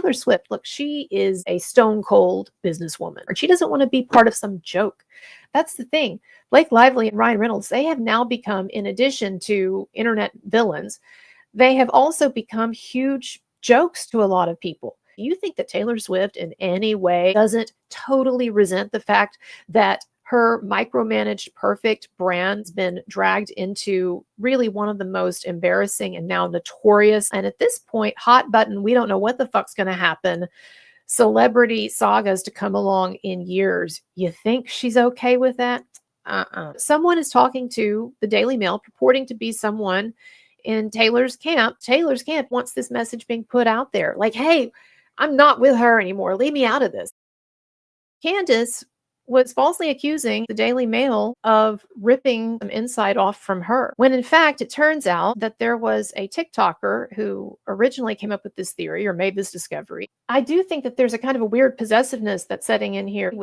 Taylor Swift, look, she is a stone cold businesswoman, or she doesn't want to be part of some joke. That's the thing. Blake Lively and Ryan Reynolds, they have now become, in addition to internet villains, they have also become huge jokes to a lot of people. You think that Taylor Swift in any way doesn't totally resent the fact that her micromanaged perfect brand's been dragged into really one of the most embarrassing and now notorious, and at this point, hot button, we don't know what the fuck's going to happen, celebrity sagas to come along in years. You think she's okay with that? Someone is talking to the Daily Mail, purporting to be someone in Taylor's camp. Taylor's camp wants this message being put out there like, hey, I'm not with her anymore. Leave me out of this. Candace was falsely accusing the Daily Mail of ripping some insight off from her, when in fact it turns out that there was a TikToker who originally came up with this theory or made this discovery. I do think that there's a kind of a weird possessiveness that's setting in here.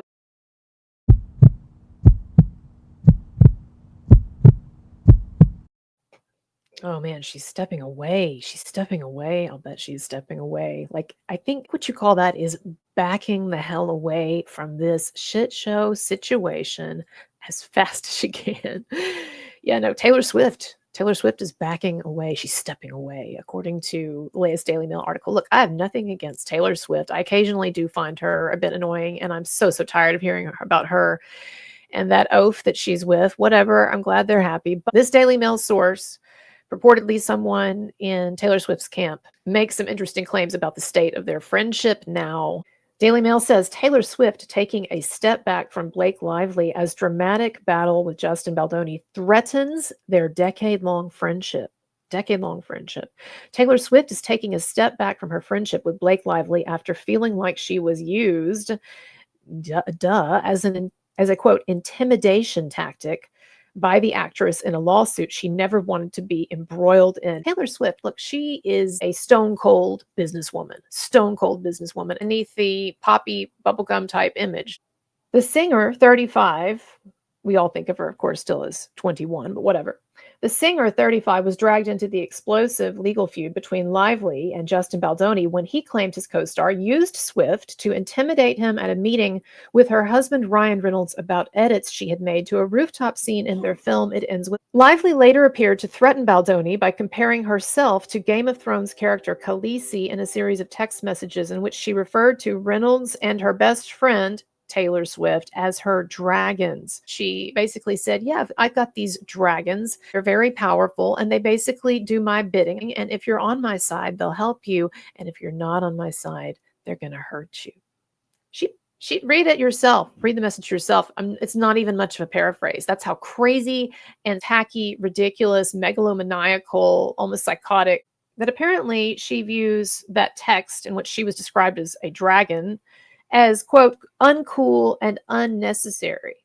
Oh man, she's stepping away. She's stepping away. I'll bet she's stepping away. Like, I think what you call that is backing the hell away from this shit show situation as fast as she can. Yeah, no, Taylor Swift. Taylor Swift is backing away. She's stepping away, according to the latest Daily Mail article. Look, I have nothing against Taylor Swift. I occasionally do find her a bit annoying, and I'm so tired of hearing about her and that oaf that she's with. Whatever. I'm glad they're happy. But this Daily Mail source, purportedly someone in Taylor Swift's camp, makes some interesting claims about the state of their friendship now. Daily Mail says Taylor Swift taking a step back from Blake Lively as dramatic battle with Justin Baldoni threatens their decade-long friendship. Decade-long friendship. Taylor Swift is taking a step back from her friendship with Blake Lively after feeling like she was used, as a quote, intimidation tactic by the actress in a lawsuit she never wanted to be embroiled in. Taylor Swift, look, she is a stone cold businesswoman beneath the poppy bubblegum type image. The singer, 35, we all think of her, of course, still as 21, but whatever. The singer, 35, was dragged into the explosive legal feud between Lively and Justin Baldoni when he claimed his co-star used Swift to intimidate him at a meeting with her husband Ryan Reynolds about edits she had made to a rooftop scene in their film It Ends With. Lively later appeared to threaten Baldoni by comparing herself to Game of Thrones character Khaleesi in a series of text messages in which she referred to Reynolds and her best friend Taylor Swift as her dragons. She basically said, yeah, I've got these dragons. They're very powerful and they basically do my bidding. And if you're on my side, they'll help you. And if you're not on my side, they're going to hurt you. She read it yourself. Read the message yourself. It's not even much of a paraphrase. That's how crazy and tacky, ridiculous, megalomaniacal, almost psychotic, that apparently she views that text in which she was described as a dragon as, quote, uncool and unnecessary.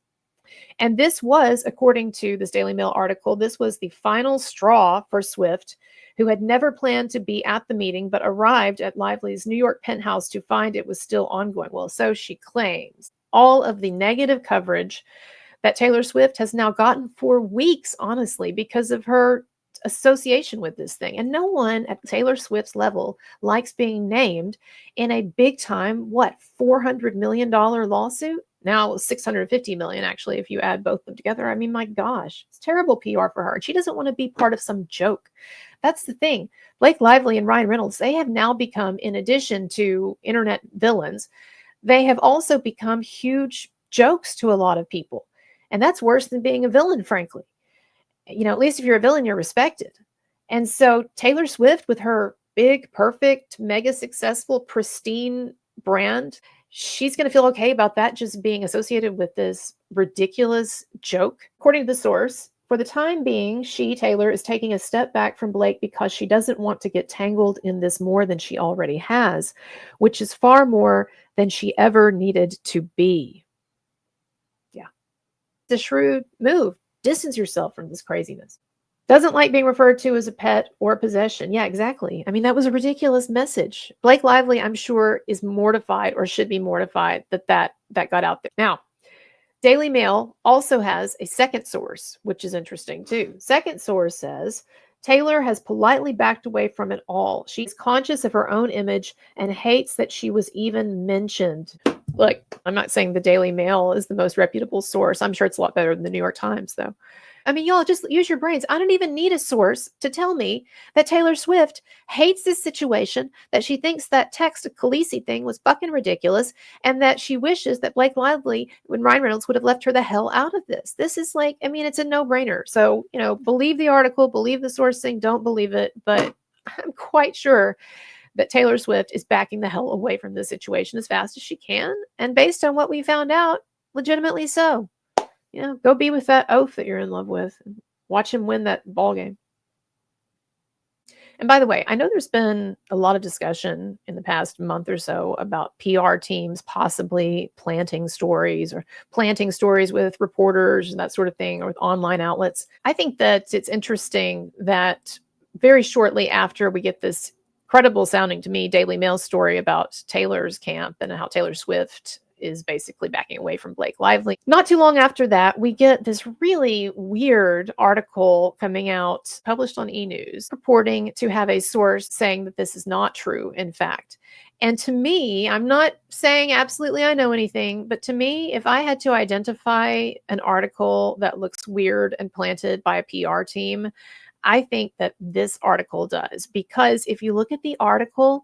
And this was, according to this Daily Mail article, this was the final straw for Swift, who had never planned to be at the meeting, but arrived at Lively's New York penthouse to find it was still ongoing. Well, so she claims. All of the negative coverage that Taylor Swift has now gotten for weeks, honestly, because of her association with this thing. And no one at Taylor Swift's level likes being named in a big time, $400 million lawsuit? Now $650 million, actually, if you add both of them together. I mean, my gosh, it's terrible PR for her. And she doesn't want to be part of some joke. That's the thing. Blake Lively and Ryan Reynolds, they have now become, in addition to internet villains, they have also become huge jokes to a lot of people. And that's worse than being a villain, frankly. You know, at least if you're a villain, you're respected. And so Taylor Swift, with her big, perfect, mega successful, pristine brand, she's going to feel okay about that just being associated with this ridiculous joke. According to the source, for the time being, Taylor, is taking a step back from Blake because she doesn't want to get tangled in this more than she already has, which is far more than she ever needed to be. Yeah. It's a shrewd move. Distance yourself from this craziness. Doesn't like being referred to as a pet or a possession. Yeah, exactly. I mean, that was a ridiculous message. Blake Lively, I'm sure, is mortified or should be mortified that got out there. Now, Daily Mail also has a second source, which is interesting too. Second source says Taylor has politely backed away from it all. She's conscious of her own image and hates that she was even mentioned. Look, I'm not saying the Daily Mail is the most reputable source. I'm sure it's a lot better than the New York Times, though. I mean, y'all just use your brains. I don't even need a source to tell me that Taylor Swift hates this situation, that she thinks that text to Khaleesi thing was fucking ridiculous, and that she wishes that Blake Lively and Ryan Reynolds would have left her the hell out of this. This is like, I mean, it's a no-brainer. So, believe the article, believe the sourcing, don't believe it, but I'm quite sure that Taylor Swift is backing the hell away from this situation as fast as she can. And based on what we found out, legitimately so. Go be with that oaf that you're in love with and watch him win that ball game. And by the way, I know there's been a lot of discussion in the past month or so about PR teams possibly planting stories with reporters and that sort of thing, or with online outlets. I think that it's interesting that very shortly after we get this credible sounding to me Daily Mail story about Taylor's camp and how Taylor Swift is basically backing away from Blake Lively. Not too long after that, we get this really weird article coming out, published on E! News, purporting to have a source saying that this is not true, in fact. And to me, I'm not saying absolutely I know anything, but to me, if I had to identify an article that looks weird and planted by a PR team, I think that this article does. Because if you look at the article,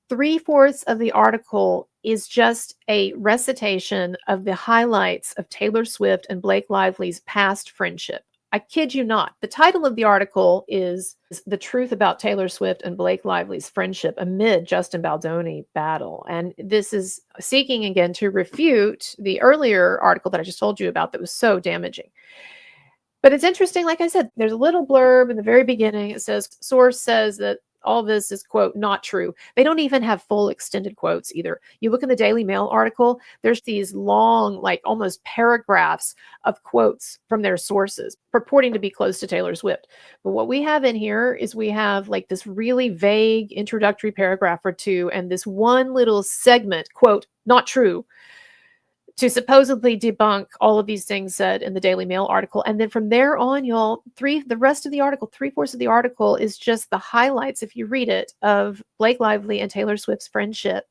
3/4 of the article is just a recitation of the highlights of Taylor Swift and Blake Lively's past friendship. I kid you not. The title of the article is "The Truth About Taylor Swift and Blake Lively's Friendship Amid Justin Baldoni Battle." And this is seeking again to refute the earlier article that I just told you about that was so damaging. But it's interesting, like I said, there's a little blurb in the very beginning. It says, source says that all this is, quote, not true. They don't even have full extended quotes either. You look in the Daily Mail article, there's these long, like almost paragraphs of quotes from their sources purporting to be close to Taylor Swift. But what we have in here is we have like this really vague introductory paragraph or two and this one little segment, quote, not true, to supposedly debunk all of these things said in the Daily Mail article. And then from there on, y'all, the rest of the article, 3/4 of the article is just the highlights, if you read it, of Blake Lively and Taylor Swift's friendship.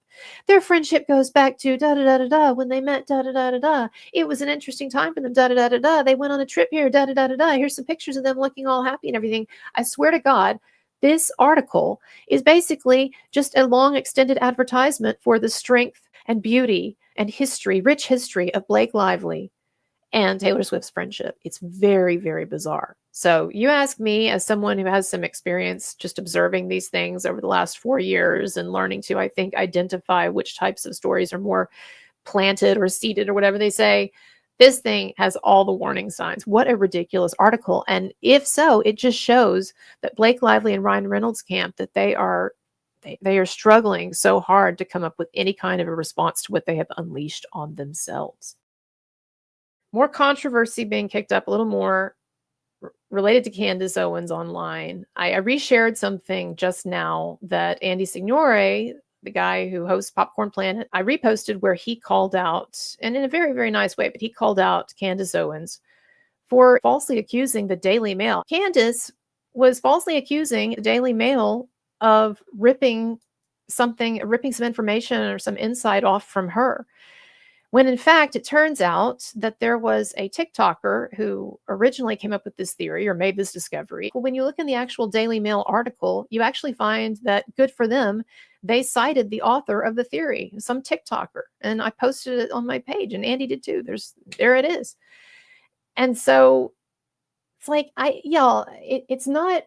Their friendship goes back to da-da-da-da-da, when they met, da-da-da-da-da. It was an interesting time for them, da-da-da-da-da. They went on a trip here, da-da-da-da-da. Here's some pictures of them looking all happy and everything. I swear to God, this article is basically just a long extended advertisement for the strength and beauty and history, rich history of Blake Lively and Taylor Swift's friendship. It's very, very bizarre. So you ask me, as someone who has some experience just observing these things over the last 4 years and learning to, I think, identify which types of stories are more planted or seeded or whatever they say, this thing has all the warning signs. What a ridiculous article. And if so, it just shows that Blake Lively and Ryan Reynolds' camp, that they are struggling so hard to come up with any kind of a response to what they have unleashed on themselves. More controversy being kicked up, a little more related to Candace Owens online. I reshared something just now that Andy Signore, the guy who hosts Popcorn Planet, I reposted where he called out, and in a very, very nice way, but he called out Candace Owens for falsely accusing the Daily Mail. Candace was falsely accusing the Daily Mail of ripping some information or some insight off from her. When in fact, it turns out that there was a TikToker who originally came up with this theory or made this discovery. When you look in the actual Daily Mail article, you actually find that, good for them, they cited the author of the theory, some TikToker. And I posted it on my page, and Andy did too. There it is. And so it's like, it's not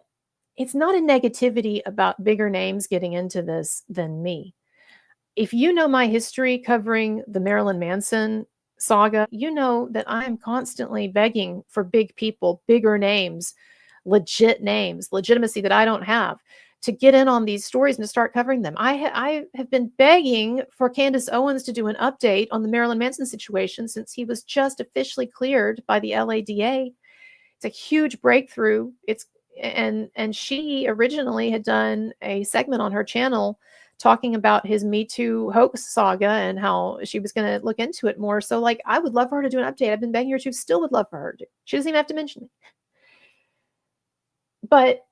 a negativity about bigger names getting into this than me. If you know my history covering the Marilyn Manson saga, you know that I am constantly begging for big people, bigger names, legit names, legitimacy that I don't have, to get in on these stories and to start covering them. I have been begging for Candace Owens to do an update on the Marilyn Manson situation since he was just officially cleared by the LADA. It's a huge breakthrough. And she originally had done a segment on her channel talking about his MeToo hoax saga and how she was going to look into it more. So, like, I would love for her to do an update. I've been begging her to, still would love for her to. She doesn't even have to mention it. But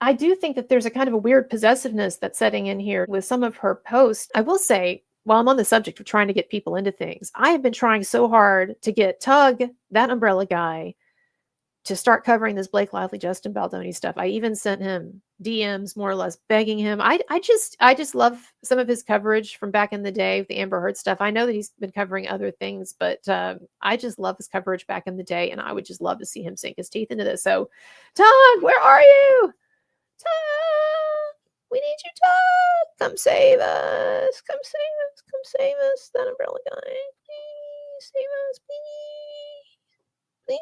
I do think that there's a kind of a weird possessiveness that's setting in here with some of her posts. I will say, while I'm on the subject of trying to get people into things, I have been trying so hard to get Tug, that umbrella guy, to start covering this Blake Lively, Justin Baldoni stuff. I even sent him DMs more or less begging him. I just love some of his coverage from back in the day with the Amber Heard stuff. I know that he's been covering other things, but I just love his coverage back in the day, and I would just love to see him sink his teeth into this. So, Tug, where are you? Tug, we need you, Tug. Come save us. Come save us. Come save us. That umbrella guy. Please save us. Please. Please.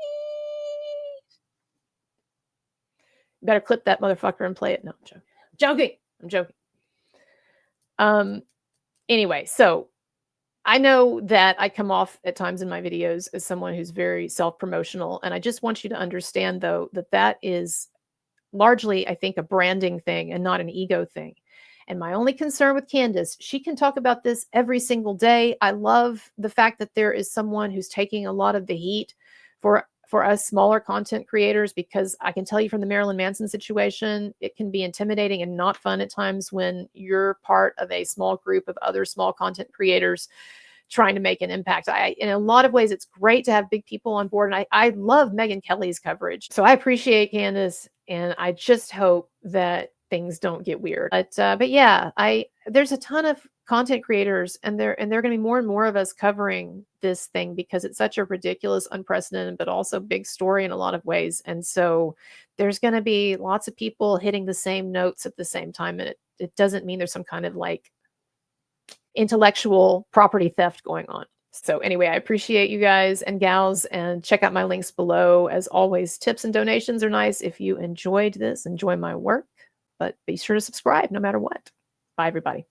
Better clip that motherfucker and play it. No, I'm joking. I'm joking. Anyway, so I know that I come off at times in my videos as someone who's very self-promotional, and I just want you to understand, though, that that is largely, I think, a branding thing and not an ego thing. And my only concern with Candace, she can talk about this every single day. I love the fact that there is someone who's taking a lot of the heat for us smaller content creators, because I can tell you from the Marilyn Manson situation, it can be intimidating and not fun at times when you're part of a small group of other small content creators trying to make an impact. In a lot of ways, it's great to have big people on board. And I love Megyn Kelly's coverage. So I appreciate Candace, and I just hope that things don't get weird. But yeah, there's a ton of content creators, and there are going to be more and more of us covering this thing because it's such a ridiculous, unprecedented, but also big story in a lot of ways. And so there's going to be lots of people hitting the same notes at the same time. And it doesn't mean there's some kind of like intellectual property theft going on. So anyway, I appreciate you guys and gals, and check out my links below. As always, tips and donations are nice if you enjoyed this, enjoy my work, but be sure to subscribe no matter what. Bye, everybody.